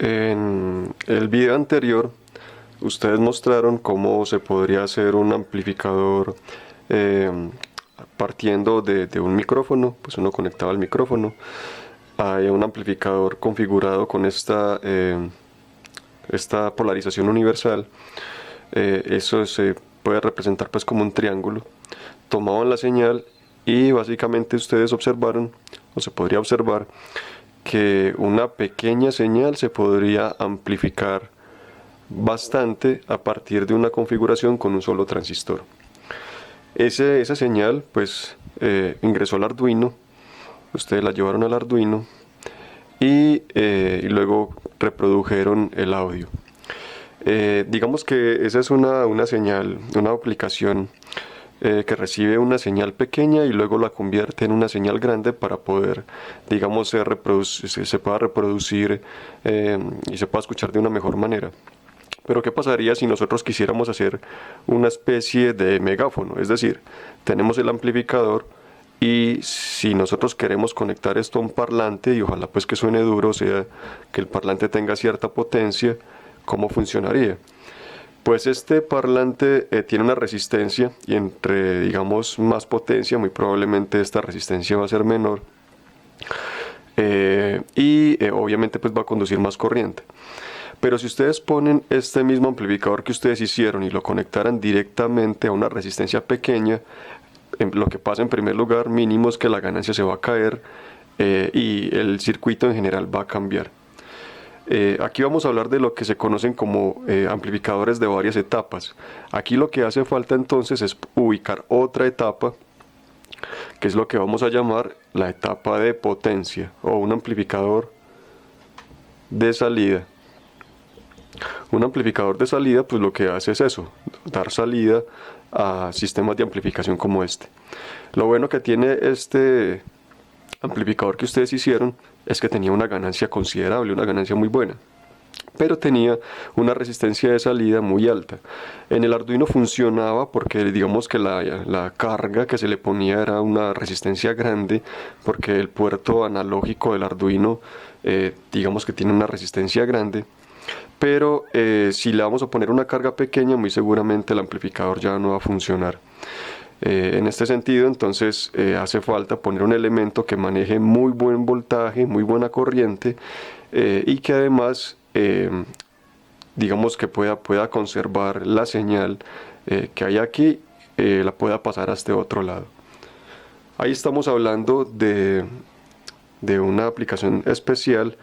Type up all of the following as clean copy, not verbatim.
En el video anterior, ustedes mostraron cómo se podría hacer un amplificador eh, partiendo de un micrófono, pues uno conectaba el micrófono. Hay un amplificador configurado con esta polarización universal. Eso se puede representar pues como un triángulo. Tomaban la señal y básicamente ustedes observaron, o se podría observar, que una pequeña señal se podría amplificar bastante a partir de una configuración con un solo transistor. Esa señal pues ingresó al Arduino, ustedes la llevaron al Arduino y luego reprodujeron el audio. Digamos que esa es una señal, una aplicación que recibe una señal pequeña y luego la convierte en una señal grande para poder, digamos, se pueda reproducir y se pueda escuchar de una mejor manera. Pero ¿qué pasaría si nosotros quisiéramos hacer una especie de megáfono? Es decir, tenemos el amplificador y si nosotros queremos conectar esto a un parlante y ojalá pues que suene duro, o sea, que el parlante tenga cierta potencia, ¿cómo funcionaría? Pues este parlante tiene una resistencia y entre, digamos, más potencia, muy probablemente esta resistencia va a ser menor obviamente pues va a conducir más corriente. Pero si ustedes ponen este mismo amplificador que ustedes hicieron y lo conectaran directamente a una resistencia pequeña, lo que pasa en primer lugar mínimo es que la ganancia se va a caer y el circuito en general va a cambiar. Aquí vamos a hablar de lo que se conocen como amplificadores de varias etapas. Aquí lo que hace falta entonces es ubicar otra etapa, que es lo que vamos a llamar la etapa de potencia o un amplificador de salida. Un amplificador de salida pues lo que hace es eso, dar salida a sistemas de amplificación como este. Lo bueno que tiene este amplificador que ustedes hicieron es que tenía una ganancia considerable, una ganancia muy buena, pero tenía una resistencia de salida muy alta. En el Arduino funcionaba porque digamos que la carga que se le ponía era una resistencia grande, porque el puerto analógico del Arduino digamos que tiene una resistencia grande, pero si le vamos a poner una carga pequeña muy seguramente el amplificador ya no va a funcionar. En este sentido, entonces hace falta poner un elemento que maneje muy buen voltaje, muy buena corriente y que además, digamos que pueda conservar la señal que hay aquí, la pueda pasar a este otro lado. Ahí estamos hablando de una aplicación especial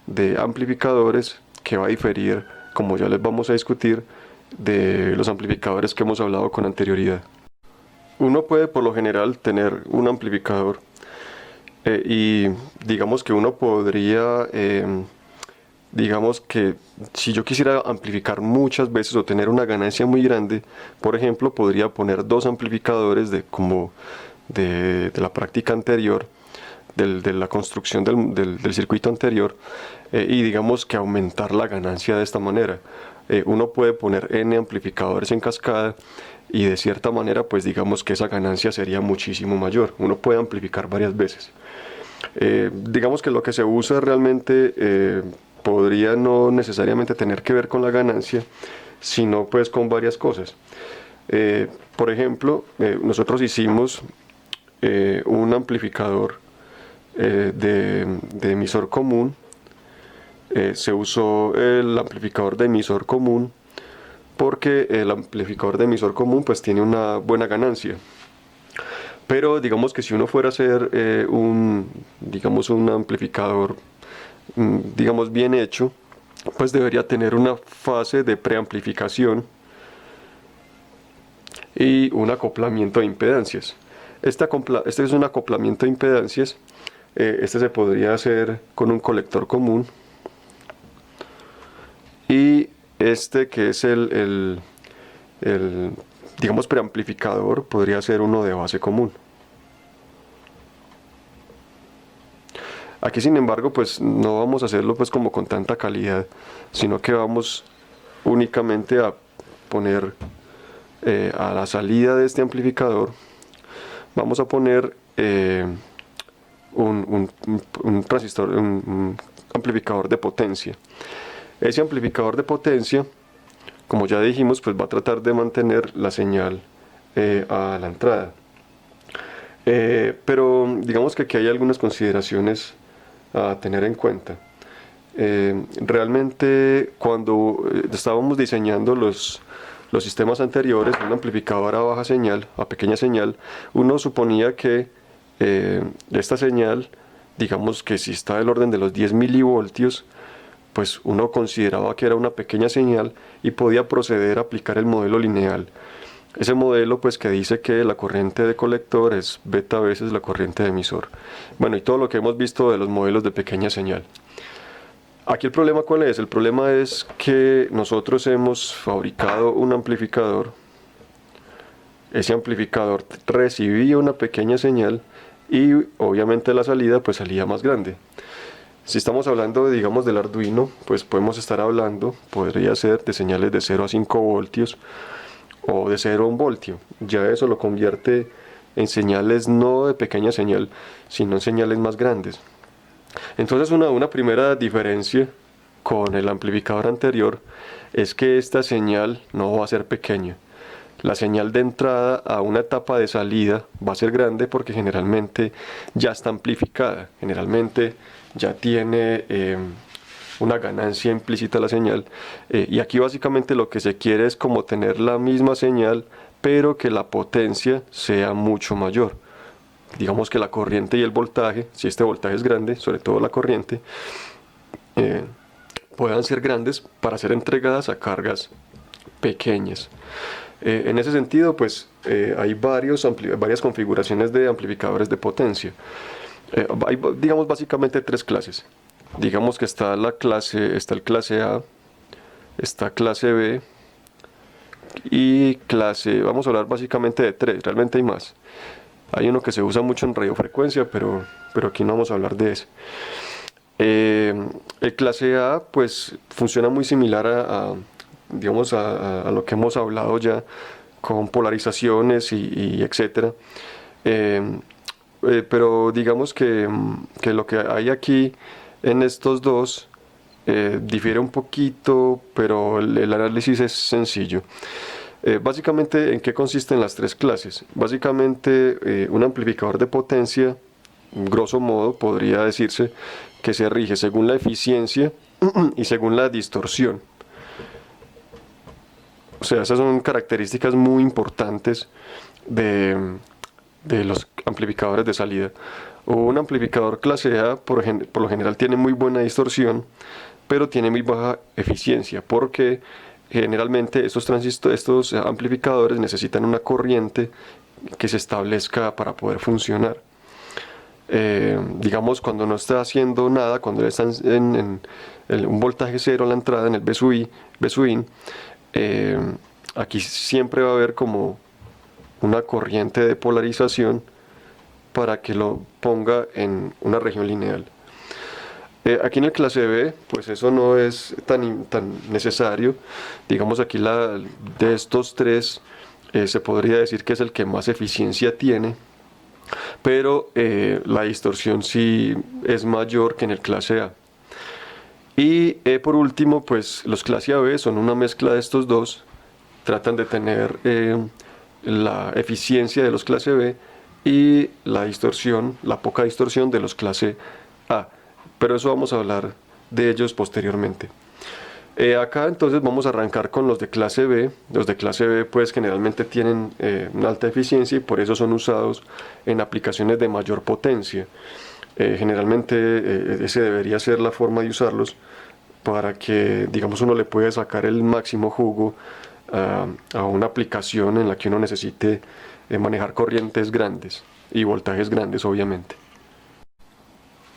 de amplificadores que va a diferir, como ya les vamos a discutir, de los amplificadores que hemos hablado con anterioridad. Uno puede por lo general tener un amplificador y digamos que uno podría, digamos que si yo quisiera amplificar muchas veces o tener una ganancia muy grande, por ejemplo, podría poner dos amplificadores de la práctica anterior, de la construcción del circuito anterior y digamos que aumentar la ganancia de esta manera. Uno puede poner n amplificadores en cascada y de cierta manera pues digamos que esa ganancia sería muchísimo mayor. Uno puede amplificar varias veces. Digamos que lo que se usa realmente podría no necesariamente tener que ver con la ganancia, sino pues con varias cosas. Por ejemplo, nosotros hicimos un amplificador de emisor común. Se usó el amplificador de emisor común porque el amplificador de emisor común pues tiene una buena ganancia. Pero digamos que si uno fuera a hacer digamos un amplificador digamos bien hecho, pues debería tener una fase de preamplificación y un acoplamiento de impedancias. Este es un acoplamiento de impedancias. Este se podría hacer con un colector común. Y este que es digamos, preamplificador, podría ser uno de base común. Aquí, sin embargo, pues no vamos a hacerlo pues como con tanta calidad, sino que vamos únicamente a poner a la salida de este amplificador, vamos a poner un transistor, un amplificador de potencia. Ese amplificador de potencia, como ya dijimos, pues va a tratar de mantener la señal a la entrada. Pero digamos que aquí hay algunas consideraciones a tener en cuenta. Realmente cuando estábamos diseñando los sistemas anteriores, un amplificador a baja señal, a pequeña señal, uno suponía que esta señal, digamos que si está del orden de los 10 milivoltios, pues uno consideraba que era una pequeña señal y podía proceder a aplicar el modelo lineal. Ese modelo pues que dice que la corriente de colector es beta veces la corriente de emisor. Bueno, y todo lo que hemos visto de los modelos de pequeña señal. Aquí el problema ¿cuál es? El problema es que nosotros hemos fabricado un amplificador. Ese amplificador recibía una pequeña señal y obviamente la salida pues salía más grande. Si estamos hablando, digamos, del Arduino, pues podemos estar hablando, podría ser de señales de 0 a 5 voltios o de 0 a 1 voltio. Ya eso lo convierte en señales no de pequeña señal, sino en señales más grandes. Entonces una primera diferencia con el amplificador anterior es que esta señal no va a ser pequeña. La señal de entrada a una etapa de salida va a ser grande porque generalmente ya está amplificada, generalmente ya tiene una ganancia implícita la señal, y aquí básicamente lo que se quiere es como tener la misma señal pero que la potencia sea mucho mayor. Digamos que la corriente y el voltaje, si este voltaje es grande, sobre todo la corriente, puedan ser grandes para ser entregadas a cargas pequeñas. En ese sentido, pues hay varias configuraciones de amplificadores de potencia. Hay, digamos, básicamente tres clases. Digamos que está el clase A, está clase B y vamos a hablar básicamente de tres, realmente hay más. Hay uno que se usa mucho en radiofrecuencia, pero aquí no vamos a hablar de ese. El clase A pues funciona muy similar digamos a lo que hemos hablado ya, con polarizaciones y etcétera. Pero digamos que lo que hay aquí en estos dos difiere un poquito, pero el análisis es sencillo. Básicamente, ¿en qué consisten las tres clases? Básicamente, un amplificador de potencia, grosso modo, podría decirse que se rige según la eficiencia y según la distorsión. O sea, esas son características muy importantes de los amplificadores de salida. Un amplificador clase A por lo general tiene muy buena distorsión, pero tiene muy baja eficiencia, porque generalmente estos amplificadores necesitan una corriente que se establezca para poder funcionar. Digamos, cuando no está haciendo nada, cuando están en un voltaje cero a la entrada, en el BSUIN, aquí siempre va a haber como una corriente de polarización para que lo ponga en una región lineal. Aquí en el clase B, pues eso no es tan necesario. Digamos, aquí de estos tres se podría decir que es el que más eficiencia tiene, pero la distorsión sí es mayor que en el clase A. Y por último, pues los clase AB son una mezcla de estos dos, tratan de tener la eficiencia de los clase B y la poca distorsión de los clase A. Pero eso vamos a hablar de ellos posteriormente. Acá entonces vamos a arrancar con los de clase B. Los de clase B pues generalmente tienen una alta eficiencia y por eso son usados en aplicaciones de mayor potencia. Generalmente ese debería ser la forma de usarlos para que, digamos, uno le pueda sacar el máximo jugo a una aplicación en la que uno necesite manejar corrientes grandes y voltajes grandes, obviamente.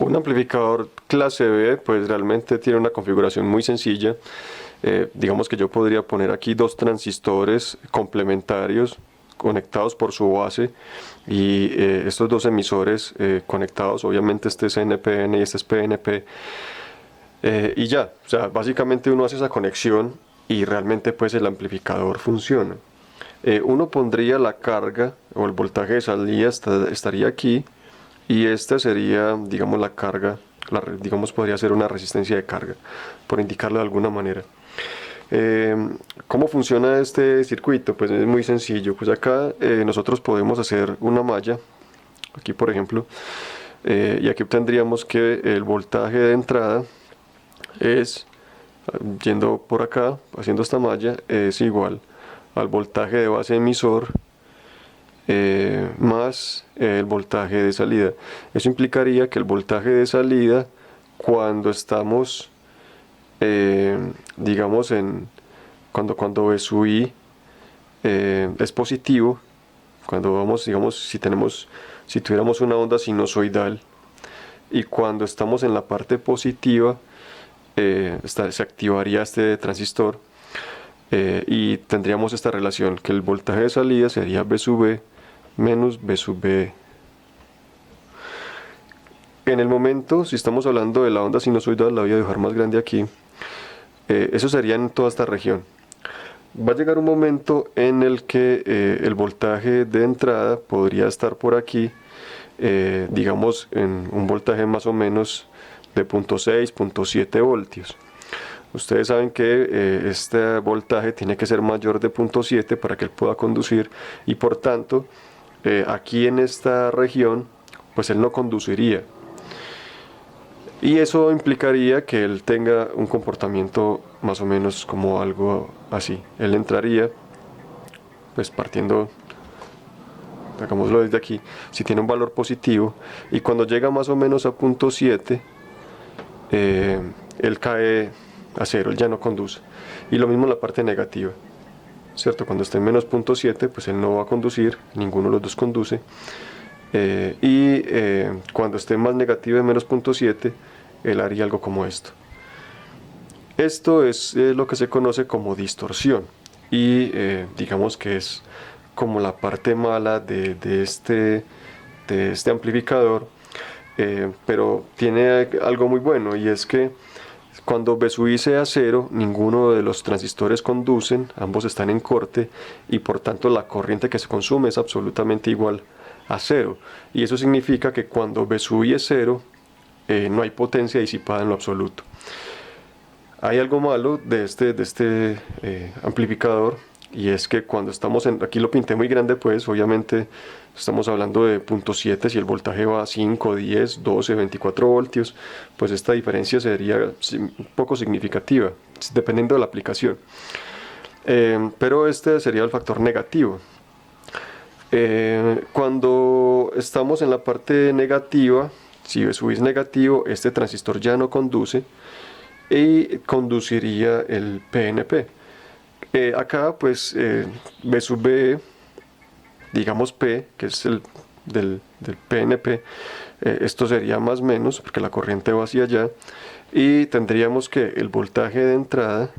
Un amplificador clase B pues realmente tiene una configuración muy sencilla. Digamos que yo podría poner aquí dos transistores complementarios conectados por su base y estos dos emisores conectados, obviamente este es NPN y este es PNP, y ya, o sea, básicamente uno hace esa conexión y realmente pues el amplificador funciona. Uno pondría la carga o el voltaje de salida estaría aquí y esta sería, digamos, la carga digamos podría ser una resistencia de carga, por indicarlo de alguna manera. ¿Cómo funciona este circuito? Pues es muy sencillo. Pues acá nosotros podemos hacer una malla, aquí por ejemplo, y aquí tendríamos que el voltaje de entrada es, yendo por acá, haciendo esta malla, es igual al voltaje de base emisor más el voltaje de salida. Eso implicaría que el voltaje de salida, cuando estamos, digamos, cuando V sub I es positivo, cuando vamos, digamos, si tuviéramos una onda sinusoidal, y cuando estamos en la parte positiva, se activaría este transistor, y tendríamos esta relación, que el voltaje de salida sería V sub B menos V sub B. En el momento, si estamos hablando de la onda sinusoidal, la voy a dejar más grande aquí, eso sería en toda esta región. Va a llegar un momento en el que el voltaje de entrada podría estar por aquí, digamos en un voltaje más o menos de 0.6, 0.7 voltios. Ustedes saben que este voltaje tiene que ser mayor de 0.7 para que él pueda conducir, y por tanto aquí en esta región pues él no conduciría, y eso implicaría que él tenga un comportamiento más o menos como algo así. Él entraría, pues partiendo, hagámoslo desde aquí, si tiene un valor positivo, y cuando llega más o menos a 0.7, él cae a cero, él ya no conduce. Y lo mismo en la parte negativa, ¿cierto? Cuando esté en menos 0.7, pues él no va a conducir, ninguno de los dos conduce. Cuando esté más negativo de menos 0.7, él haría algo como esto. Esto es lo que se conoce como distorsión, y digamos que es como la parte mala de este amplificador, pero tiene algo muy bueno, y es que cuando V sub I sea cero, ninguno de los transistores conducen, ambos están en corte, y por tanto la corriente que se consume es absolutamente igual a cero. Y eso significa que cuando V sub I es cero, no hay potencia disipada en lo absoluto. Hay algo malo de este amplificador, y es que cuando estamos aquí lo pinté muy grande, pues obviamente estamos hablando de 0.7, si el voltaje va a 5, 10, 12, 24 voltios, pues esta diferencia sería un poco significativa, dependiendo de la aplicación. Pero este sería el factor negativo. Cuando estamos en la parte negativa, si V sub I es negativo, este transistor ya no conduce, y conduciría el PNP. Acá pues V sub B, digamos P, que es el del PNP, esto sería más menos porque la corriente va hacia allá, y tendríamos que el voltaje de entrada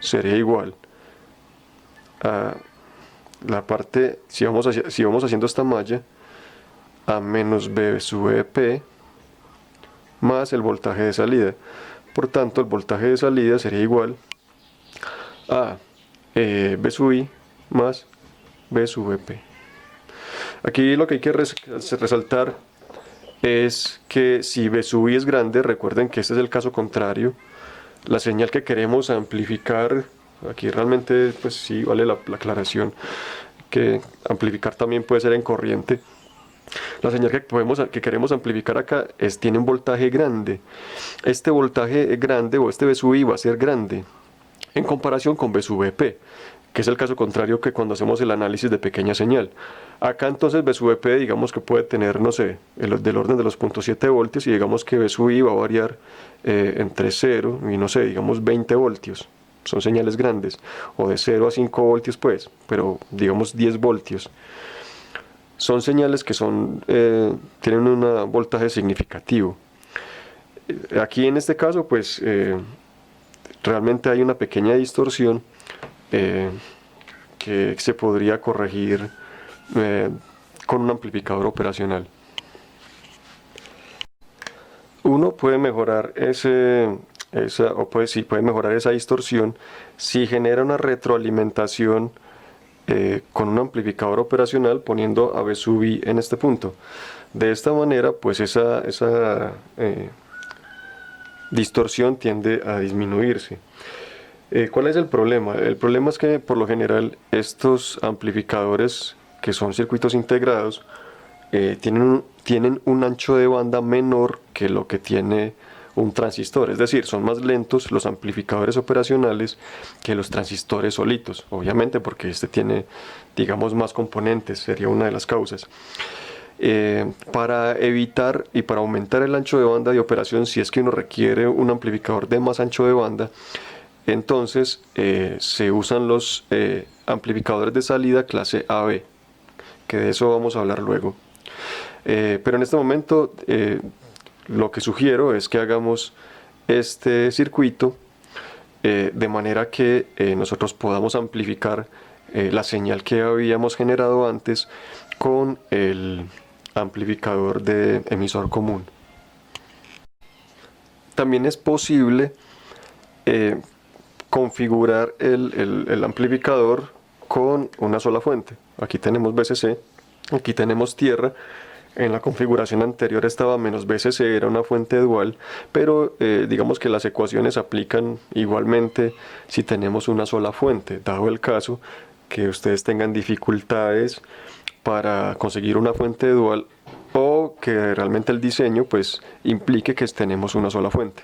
sería igual a la parte, si vamos haciendo esta malla, a menos V sub P más el voltaje de salida. Por tanto, el voltaje de salida sería igual a V sub I más V sub P. Aquí lo que hay que resaltar es que si V sub I es grande, recuerden que este es el caso contrario, la señal que queremos amplificar, aquí realmente pues sí vale la aclaración que amplificar también puede ser en corriente. La señal que queremos amplificar acá tiene un voltaje grande. Este voltaje grande, o este V sub I, va a ser grande en comparación con V sub P, que es el caso contrario que cuando hacemos el análisis de pequeña señal. Acá entonces V sub P digamos que puede tener, no sé, del orden de los 0.7 voltios, y digamos que V sub I va a variar entre 0 y no sé, digamos 20 voltios. Son señales grandes, o de 0 a 5 voltios pues, pero digamos 10 voltios. Son señales que tienen un voltaje significativo. Aquí en este caso pues realmente hay una pequeña distorsión que se podría corregir con un amplificador operacional. Uno puede mejorar puede mejorar esa distorsión si genera una retroalimentación con un amplificador operacional, poniendo a V sub I en este punto. De esta manera pues esa distorsión tiende a disminuirse. ¿Cuál es el problema? El problema es que por lo general estos amplificadores que son circuitos integrados tienen un ancho de banda menor que lo que tiene un transistor, es decir, son más lentos los amplificadores operacionales que los transistores solitos, obviamente porque este tiene, digamos, más componentes, sería una de las causas. Para evitar y para aumentar el ancho de banda de operación, si es que uno requiere un amplificador de más ancho de banda, entonces se usan los amplificadores de salida clase AB, que de eso vamos a hablar luego. Pero en este momento lo que sugiero es que hagamos este circuito de manera que nosotros podamos amplificar la señal que habíamos generado antes con el amplificador de emisor común. También es posible configurar el amplificador con una sola fuente. Aquí tenemos VCC, aquí tenemos tierra. En la configuración anterior estaba menos VCC, era una fuente dual, pero digamos que las ecuaciones aplican igualmente si tenemos una sola fuente, dado el caso que ustedes tengan dificultades para conseguir una fuente dual o que realmente el diseño pues implique que tenemos una sola fuente.